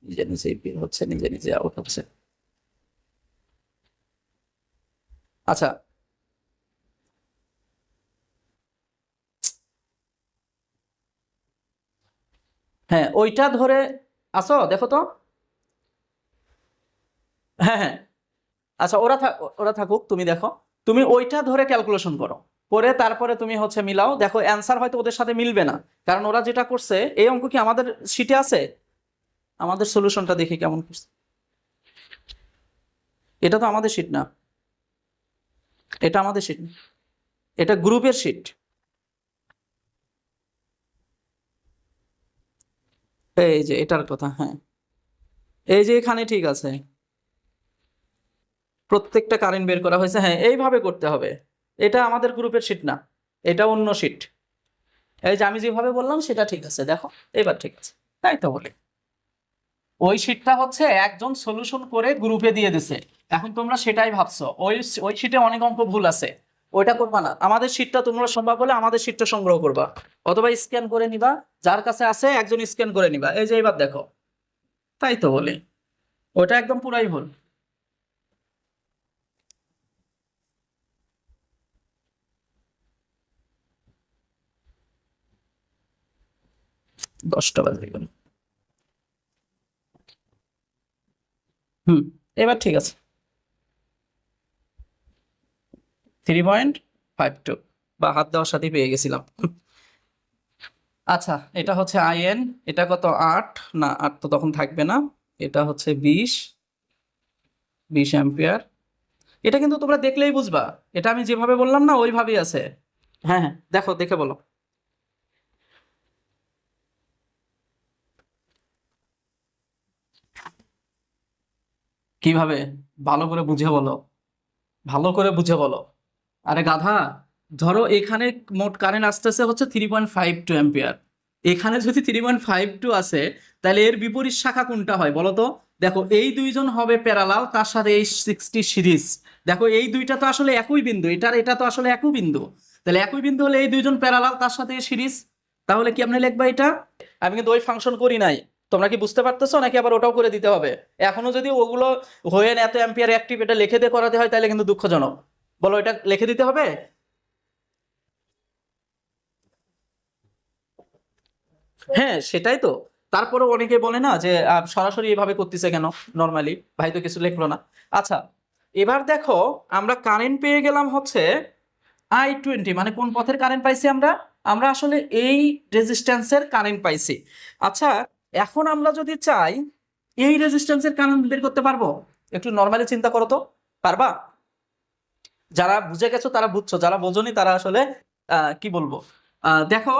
নিজে নিজেই বের হচ্ছে, নিজে নিজে আউট হচ্ছে। আচ্ছা, হ্যাঁ ওইটা ধরে আসো, দেখো তো। হ্যাঁ হ্যাঁ, আচ্ছা ওরা থাকুক, তুমি দেখো, তুমি ওইটা ধরে ক্যালকুলেশন করো, করে তারপরে তুমি হচ্ছে মিলাও। দেখো অ্যান্সার হয়তো ওদের সাথে মিলবে না, কারণ ওরা যেটা করছে, এই অঙ্ক কি আমাদের শিটে আছে? আমাদের সলিউশনটা দেখি কেমন করছে। এটা তো আমাদের শিট না, এটা আমাদের শিট না, এটা গ্রুপের শিট। এই যে এটার কথা, হ্যাঁ, এই যে এখানে ঠিক আছে, প্রত্যেকটা কারেন্ট বের করা হয়েছে, হ্যাঁ এইভাবে করতে হবে। এটা আমাদের গ্রুপের শিট না, এটা অন্য শিট। এই যে আমি যেভাবে বললাম সেটা ঠিক আছে, দেখো এবার ঠিক আছে। তাই তো বলি, ওই শিটটা হচ্ছে একজন সলিউশন করে গ্রুপে দিয়ে দিছে, এখন তোমরা সেটাই ভাবছো ওই ওই শিটে অনেক অঙ্ক ভুল আছে। ওইটা করবা না, আমাদের শীটটা তোমরা সম্ভব হলে আমাদের শীটটা সংগ্রহ করবা, অথবা স্ক্যান করে নিবা, যার কাছে আছে একজন স্ক্যান করে নিবা। এই যে এবার দেখো, তাই তো বলি, ওটা একদম পুরাই ভুল। দশটা বাজে গেল। হুম, এবার ঠিক আছে। 3.52, বা হাত দেওয়ার সাথেই পেয়ে গেছিলাম। আচ্ছা, এটা হচ্ছে আইএন, এটা কত 8, না 8 তো তখন থাকবে না, এটা হচ্ছে 20 অ্যাম্পিয়ার। এটা কিন্তু তোমরা দেখলেই বুঝবা, এটা আমি যেভাবে বললাম না ওইভাবেই আছে। হ্যাঁ হ্যাঁ, দেখো, দেখে বলো। কিভাবে? ভালো করে বুঝে বলো, ভালো করে বুঝে বলো। আরে গাধা, ধরো এখানে মোট কারেন্ট আসতেছে হচ্ছে 3.52 অ্যাম্পিয়ার, এখানে যদি 3.52 আসে, তাহলে এর বিপরীত শাখা কোনটা হয় বলো তো? দেখো, এই দুইজন হবে প্যারালাল, তার সাথে এই 60 সিরিজ। দেখো, এই দুইটা তো আসলে একই বিন্দু, এটার এটা তো আসলে একই বিন্দু, তাহলে একই বিন্দু হলে এই দুইজন প্যারালাল, তার সাথে সিরিজ। তাহলে কি আপনি লিখবা এটা? আমি কিন্তু ওই ফাংশন করি নাই, তোমরা কি বুঝতে পারতেছো নাকি আবার ওটাও করে দিতে হবে? এখনো যদি ওগুলো হয়ে এত অ্যাম্পিয়ার অ্যাক্টিভ এটা লিখে দিয়ে করাতে হয়, তাহলে কিন্তু দুঃখজনক। বলো, এটা লিখে দিতে হবে? হ্যাঁ, সেটাই তো। তারপরে অনেকে বলে না যে সরাসরি এভাবে করতেছে কেন, নর্মালি ভাই তো কিছু লিখলো না। আচ্ছা, এবার দেখো, আমরা কারেন্ট পেয়ে গেলাম হচ্ছে I20, মানে কোন পথের কারেন্ট পাইছি আমরা? আমরা আসলে এই রেজিস্ট্যান্সের কারেন্ট পাইছি। আচ্ছা, এখন আমরা যদি চাই এই রেজিস্ট্যান্সের কারেন্ট বের করতে পারবো? একটু নর্মালি চিন্তা করো তো, পারবা? যারা বুঝে গেছো তারা বুঝছো, যারা বোঝোনি তারা আসলে কি বলবো, দেখো,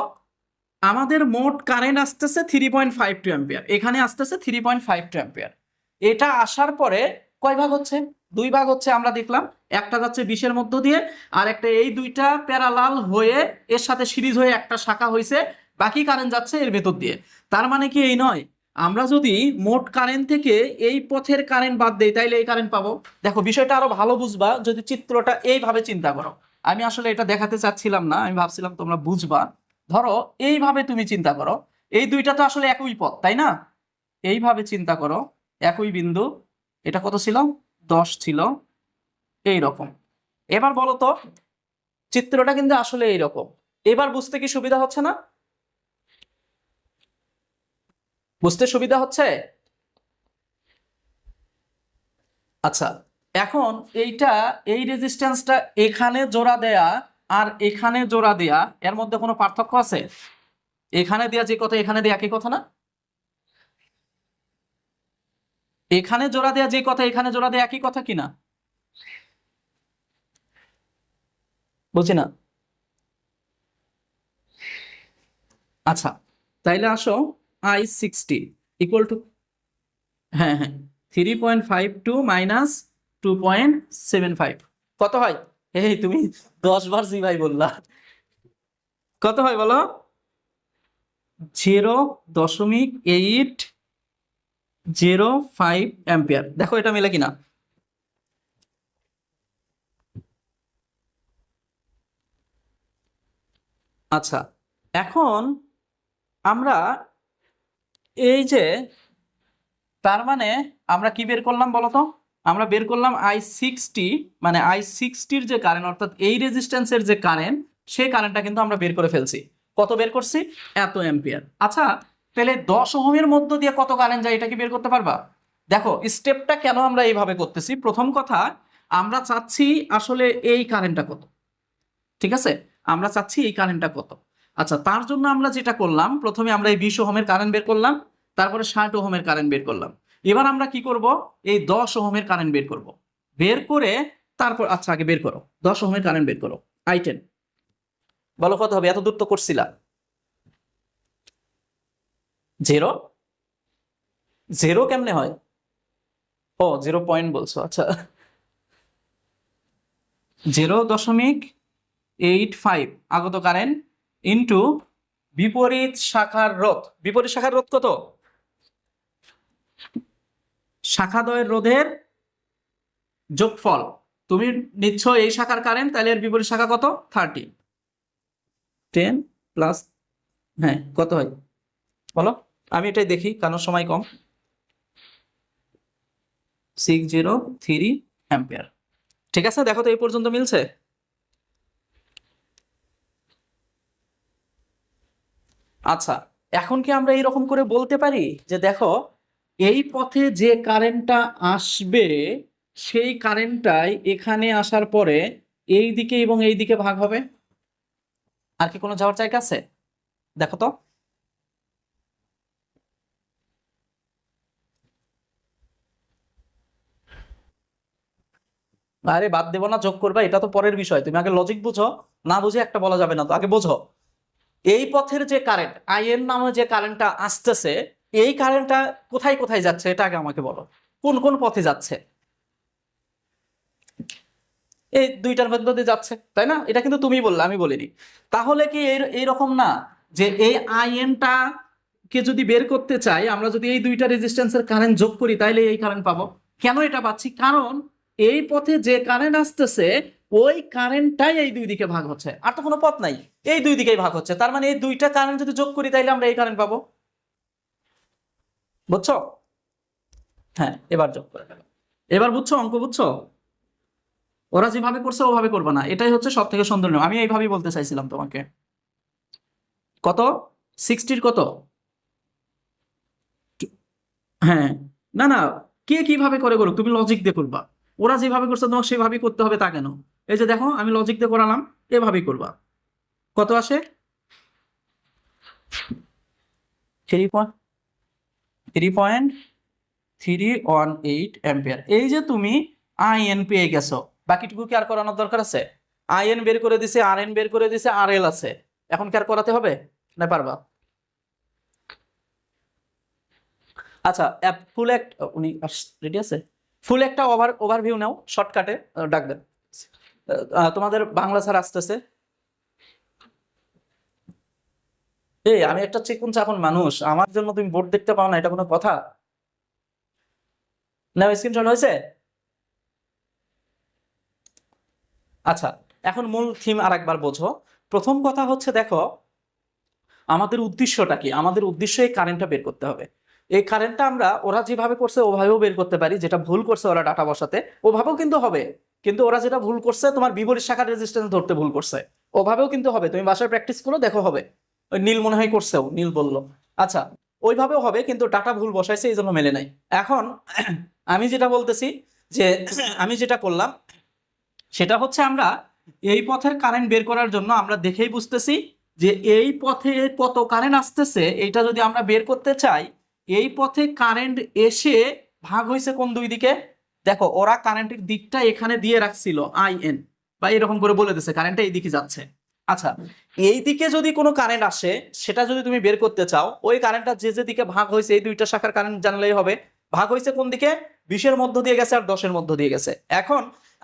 আমাদের মোট কারেন্ট আসতেছে 3.52 অ্যাম্পিয়ার, এখানে আসতেছে 3.52 অ্যাম্পিয়ার। এটা আসার পরে কয় ভাগ হচ্ছে? দুই ভাগ হচ্ছে, আমরা দেখলাম। একটা যাচ্ছে 20-এর মধ্য দিয়ে, আর একটা এই দুইটা প্যারালাল হয়ে এর সাথে সিরিজ হয়ে একটা শাখা হয়েছে, বাকি কারেন্ট যাচ্ছে এর ভেতর দিয়ে। তার মানে কি এই নয়, আমরা যদি মোট কারেন্ট থেকে এই পথের কারেন্ট বাদ দেই তাইলে এই কারেন্ট পাবো? দেখো, বিষয়টা আরো ভালো বুঝবা যদি চিত্রটা এইভাবে চিন্তা করো। আমি আসলে এটা দেখাতে চাচ্ছিলাম না, আমি ভাবছিলাম তোমরা বুঝবা। ধরো, এইভাবে তুমি চিন্তা করো, এই দুইটা তো আসলে একই পথ, তাই না? এইভাবে চিন্তা করো, একই বিন্দু। এটা কত ছিল? 10 ছিল, এই রকম। এবার বলো তো, চিত্রটা কিন্তু আসলে এইরকম। এবার বুঝতে কি সুবিধা হচ্ছে না? বুঝতে সুবিধা হচ্ছে? আচ্ছা, এখন এইটা, এই রেজিস্ট্যান্সটা এখানে জোড়া দেয়া আর এখানে জোড়া দেয়া, এর মধ্যে কোনো পার্থক্য আছে? এখানে দেয়া যে কথা এখানে দেয়া একই কথা না? এখানে জোড়া দেয়া যে কথা এখানে জোড়া দেয়া একই কথা কিনা? বুঝি না। আচ্ছা, তাইলে আসো, I60 ইকুয়াল টু, হ্যাঁ হ্যাঁ, 3.52 মাইনাস 2.75 কত হয়? এই তুমি 10 বার জি ভাই বললা। কত হয় বলো? 0.805 অ্যাম্পিয়ার। দেখো এটা মিলে কিনা। আচ্ছা, এখন আমরা এই যে, তার মানে আমরা কি বের করলাম বলতো? আমরা বের করলাম I60, মানে I60-র যে কারেন্ট, অর্থাৎ এই রেজিস্ট্যান্সের যে কারেন্ট, সেই কারেন্টটা কিন্তু আমরা বের করে ফেলছি। কত বের করছি? এত অ্যাম্পিয়ার। আচ্ছা, তাহলে 10 ওহমের মধ্য দিয়ে কত কারেন্ট যায় এটা কি বের করতে পারবা? দেখো, স্টেপটা কেন আমরা এইভাবে করতেছি। প্রথম কথা, আমরা চাচ্ছি আসলে এই কারেন্টটা কত, ঠিক আছে? আমরা চাচ্ছি এই কারেন্টটা কত। আচ্ছা, তার জন্য আমরা যেটা করলাম, প্রথমে আমরা এই 20 ওহমের কারেন্ট বের করলাম, তারপরে 60 ওহমের কারেন্ট বের করলাম। এবার আমরা কি করব? এই 10 ওহমের কারেন্ট বের করব। বের করে তারপর, আচ্ছা, আগে বের করো 10 ওহমের কারেন্ট বের করো। I10, বলো কত হবে? এত দূর তো করছিলা। জিরো? জিরো কেমনে হয়? ও, 0 পয়েন্ট বলছো, আচ্ছা। 0.85 আগত কারেন্ট ইন্টু বিপরীত শাখার রোধ। বিপরীত শাখার রোধ কত? শাখাদ্বয়ের রোধের যোগফল। তুমি নিচ্ছ এই শাখার কারেন্ট, তাহলে এর বিপরীত শাখা কত? 30। 10 প্লাস, হ্যাঁ কত হয় বলো? আমি এটাই দেখি কারণ সময় কম। 603 অ্যাম্পিয়ার। ঠিক আছে, দেখো তো এই পর্যন্ত মিলছে? আচ্ছা, এখন কি আমরা এইরকম করে বলতে পারি যে দেখো এই পথে যে কারেন্টটা আসবে সেই কারেন্টটাই এখানে আসার পরে এই দিকে এবং এই দিকে ভাগ হবে? আর কি কোনো যাওয়ার জায়গা আছে? দেখো তো। আরে বাদ দেবো না, যোগ করবা, এটা তো পরের বিষয়। তুমি আগে লজিক বুঝো, না বুঝে একটা বলা যাবে না, তো আগে বোঝো। এই পথের যে কারেন্ট আইএন নামে যে কারেন্টটা আসতেছে, এই কারেন্টটা কোথায় কোথায় যাচ্ছে এটা আগে আমাকে বলো। কোন কোন পথে যাচ্ছে? এই দুইটার মধ্যে দিয়ে যাচ্ছে, তাই না? এটা কিন্তু তুমি বললে, আমি বলিনি। তাহলে কি এইরকম না যে এই আইএনটা কে যদি বের করতে চাই, আমরা যদি এই দুইটা রেজিস্ট্যান্সের কারেন্ট যোগ করি তাহলে এই কারেন্ট পাবো। কেন এটা পাচ্ছি? কারণ এই পথে যে কারেন্ট আসতেছে ওই কারেন্টটাই এই দুই দিকে ভাগ হচ্ছে, আর তো কোনো পথ নাই, এই দুই দিকেই ভাগ হচ্ছে। তার মানে এই দুইটা কারেন্ট যদি যোগ করি তাহলে আমরা এই কারেন্ট পাবো। বুঝছো? হ্যাঁ, এবার যোগ করে ফেলো। এবার বুঝছো? অঙ্ক বুঝছো? ওরা যেভাবে করছে ওভাবে করবে না, এটাই হচ্ছে সব থেকে সুন্দর নিয়ম। আমি এইভাবেই বলতে চাইছিলাম তোমাকে। কত? 60 কত? হ্যাঁ, না না, কে কিভাবে করে করুক, তুমি লজিক দিয়ে করবা। ওরা যেভাবে করছে তোমাকে সেভাবেই করতে হবে তা কেন? এই যে দেখো আমি লজিক দিয়ে করালাম, এভাবেই করবা। কত আসে? 3.318 অ্যাম্পিয়ার। এই যে তুমি আইএন পেয়ে গেছো, বাকিটুকু কি আর করানোর দরকার আছে? আইএন বের করে দিছে, আর এন বের করে দিছে, আর এল আছে, এখন কি আর করাতে হবে? না পারবা? আচ্ছা, ফুল এক, উনি রেডি আছে? ফুল একটা ওভারভিউ নাও শর্টকাটে, ডাক দেন। তোমাদের বাংলা স্যার আসতেছে। এই আমি একটা চিকন চাকন মানুষ, আমার জন্য তুমি বোর্ড দেখতে পাও না, এটা কোনো কথা? না, স্ক্রিনশট হয়েছে? আচ্ছা, এখন মূল থিম আর একবার বোঝো। প্রথম কথা হচ্ছে দেখো আমাদের উদ্দেশ্যটা কি? আমাদের উদ্দেশ্য এই কারেন্টটা বের করতে হবে। এই কারেন্টটা আমরা ওরা যেভাবে করছে ওভাবেও বের করতে পারি, যেটা ভুল করছে ওরা ডাটা বসাতে ওভাবেও কিন্তু হবে। কিন্তু ওরা যেটা ভুল করছে তোমার বিপরীত শাখার রেজিস্ট্যান্স ধরতে ভুল করছে, ওভাবেও কিন্তু হবে। তুমি বাসায় প্র্যাকটিস করো, দেখো হবে। ওই নীল মনে হয় করছেও, নীল বললো। আচ্ছা, ওইভাবেও হবে কিন্তু ডাটা ভুল বসাইছে এই জন্য মেলে নাই। এখন আমি যেটা বলতেছি যে আমি যেটা করলাম সেটা হচ্ছে আমরা এই পথের কারেন্ট বের করার জন্য আমরা দেখেই বুঝতেছি যে এই পথে কত কারেন্ট আসতেছে, এটা যদি আমরা বের করতে চাই, এই পথে কারেন্ট এসে ভাগ হয়েছে কোন দুই দিকে? দেখো ওরা কারেন্টের দিকটা এখানে দিয়ে রাখছিল আইএন, বা এরকম করে বলে দিছে কারেন্টটা এই দিকে যাচ্ছে। আচ্ছা, এই দিকে যদি কোনো কারেন্ট আসে সেটা যদি তুমি বের করতে চাও, ওই কারেন্টটা যে যে দিকে ভাগ হয়েছে এই দুইটা শাখার কারেন্ট জানলেই হবে। ভাগ হয়েছে কোন দিকে? 20-এর মধ্য দিয়ে গেছে আর 10-এর মধ্য দিয়ে গেছে। এখন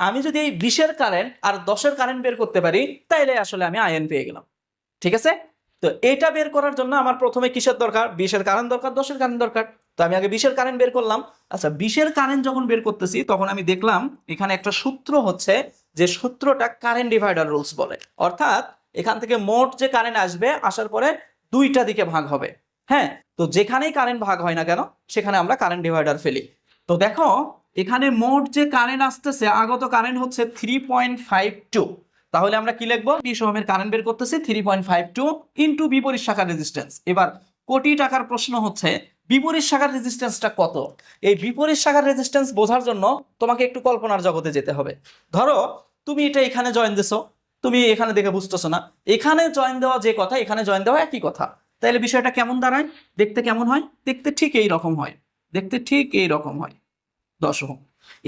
আমি যদি এই 20-এর কারেন্ট আর 10-এর কারেন্ট বের করতে পারি তাইলে আসলে আমি আইএন পেয়ে গেলাম। ঠিক আছে? তো এটা বের করার জন্য আমার প্রথমে কিসের দরকার? 20-এর কারেন্ট দরকার, 10-এর কারেন্ট দরকার। তো আমি আগে 20-এর কারেন্ট বের করলাম। আচ্ছা, 20-এর কারেন্ট যখন বের করতেছি তখন আমি দেখলাম এখানে একটা সূত্র হচ্ছে, যে সূত্রটা কারেন্ট ডিভাইডার রুলস বলে। অর্থাৎ এখান থেকে মোট যে কারেন্ট আসবে আসার পরে দুইটা দিকে ভাগ হবে। হ্যাঁ, তো যেখানেই কারেন্ট ভাগ হয় না কেন সেখানে আমরা কারেন্ট ডিভাইডার ফেলি। তো দেখো এখানে মোট যে কারেন্ট আসতেছে, আগত কারেন্ট হচ্ছে 3.52। তাহলে আমরা কি লিখবো? 20 ওহমের কারেন্ট বের করতেছি 3.52 ইনটু বিপরীত শাখার রেজিস্ট্যান্স। এবার কোটি টাকার প্রশ্ন হচ্ছে বিপরীত শাখার রেজিস্ট্যান্সটা কত? এই বিপরীত শাখার রেজিস্ট্যান্স বোঝার জন্য তোমাকে একটু কল্পনার জগতে যেতে হবে। ধরো তুমি এটা এখানে জয়েন দিছো, তুমি এখানে দেখে বুঝতেছো না, এখানে জয়েন দেওয়া যে কথা এখানে জয়েন দেওয়া একই কথা। তাহলে বিষয়টা কেমন দাঁড়ায়? দেখতে কেমন হয়? দেখতে ঠিক এই রকম হয়, দেখতে ঠিক এই রকম হয়। 10 ওহম।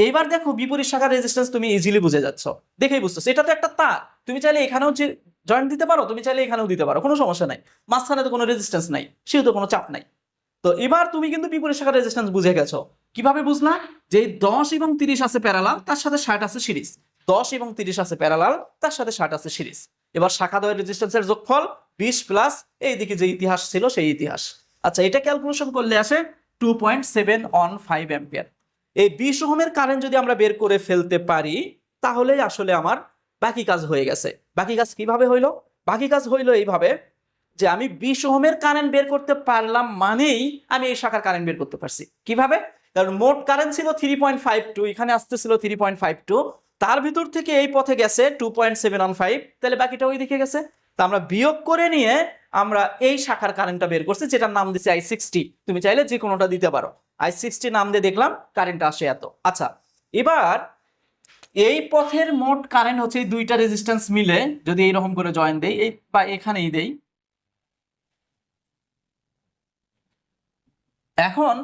এইবার দেখো বিপরীত শাখার রেজিস্ট্যান্স তুমি ইজিলি বুঝে যাচ্ছ, দেখেই বুঝতেছো এটা তো একটা তার। তুমি চাইলে এখানেও যে জয়েন্ট দিতে পারো, তুমি চাইলে এখানেও দিতে পারো, কোনো সমস্যা নাই। মাঝখানে তো কোনো রেজিস্ট্যান্স নাই, সেহেতু কোনো চাপ নাই। তো এবার তুমি কিন্তু বিপরীত শাখার রেজিস্ট্যান্স বুঝে গেছো। কিভাবে বুঝলা? যে 10 এবং 30 আছে প্যারালাল, তার সাথে 60 আছে সিরিজ। 10 এবং 30 আছে প্যারালাল, তার সাথে 60 আছে সিরিজ। এবার শাখা দ্বয়ের রেজিস্ট্যান্সের যোগফল 20 প্লাস এইদিকে যে ইতিহাস ছিল সেই ইতিহাস। আচ্ছা, এটা ক্যালকুলেশন করলে আসে 2.715 অ্যাম্পিয়ার। এই 20 ওহমের কারেন্ট যদি আমরা বের করে ফেলতে পারি তাহলেই আসলে আমার বাকি কাজ হয়ে গেছে। বাকি কাজ কিভাবে হইলো? বাকি কাজ হইলো এইভাবে যে আমি 20 ওহমের কারেন্ট বের করতে পারলাম মানেই আমি এই শাখার কারেন্ট বের করতে পারছি। কিভাবে? কারণ মোট কারেন্ট ছিল 3.52, এখানে আসতেছিল 3.52, তার ভিতর থেকে এই পথে গেছে 2.715, তাহলে বাকিটা ওই দিকে গেছে। তা আমরা বিয়োগ করে নিয়ে আমরা এই শাখার কারেন্টটা বের করছি, যেটার নাম দিছি I60। তুমি চাইলে যে কোনোটা দিতে পারো। I60 নাম দিয়ে দেখলাম কারেন্ট আসে এত। আচ্ছা, এবার এই পথের মোট কারেন্ট হচ্ছে এই দুইটা রেজিস্ট্যান্স মিলে, যদি এইরকম করে জয়েন দেই, এই বা এখানেই দেই, এখন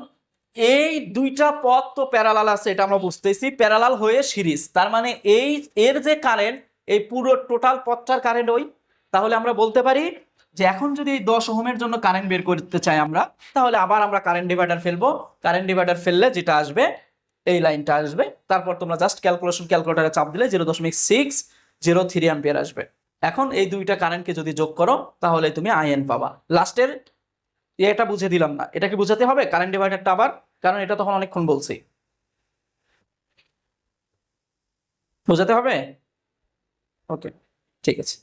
এই দুইটা পথ তো প্যারালাল আছে, এটা আমরা বুঝতেছি, প্যারালাল হয়ে সিরিজ, তার মানে এই এর যে কারেন্ট, এই পুরো টোটাল পথটার কারেন্ট ওই। তাহলে আমরা বলতে পারি যে এখন যদি এই 10 ওহমের জন্য কারেন্ট বের করতে চাই আমরা, তাহলে আবার আমরা কারেন্ট ডিভাইডার ফেলবো। কারেন্ট ডিভাইডার ফেললে যেটা আসবে এই লাইনটা আসবে, তারপর তোমরা জাস্ট ক্যালকুলেটরে চাপ দিলে 0.603 অ্যাম্পিয়ার আসবে। এখন এই দুইটা কারেন্টকে যদি যোগ করো তাহলে তুমি আইএন পাবা। লাস্টের এটা বুঝে দিলাম না, এটা কি বুঝাতে হবে কারেন্ট ডিভাইডারটা আবার? কারণ এটা তখন অনেকক্ষণ বলছি, বোঝাতে হবে। ওকে, ঠিক আছে।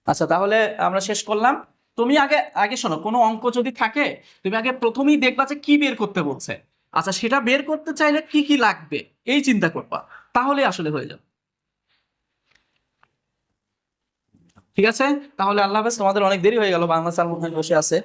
আচ্ছা, তাহলে আমরা শেষ করলাম। তুমি আগে আগে শোনো, কোনো অঙ্ক যদি থাকে তুমি আগে প্রথমেই দেখবা যে কি বের করতে বলছে। আচ্ছা, সেটা বের করতে চাইলে কি কি লাগবে এই চিন্তা করবা, তাহলে আসলে হয়ে যাবে। ঠিক আছে, তাহলে আল্লাহ হাফেজ। তোমাদের অনেক দেরি হয়ে গেল, বাংলা স্যার মনে হয় বসে আছে।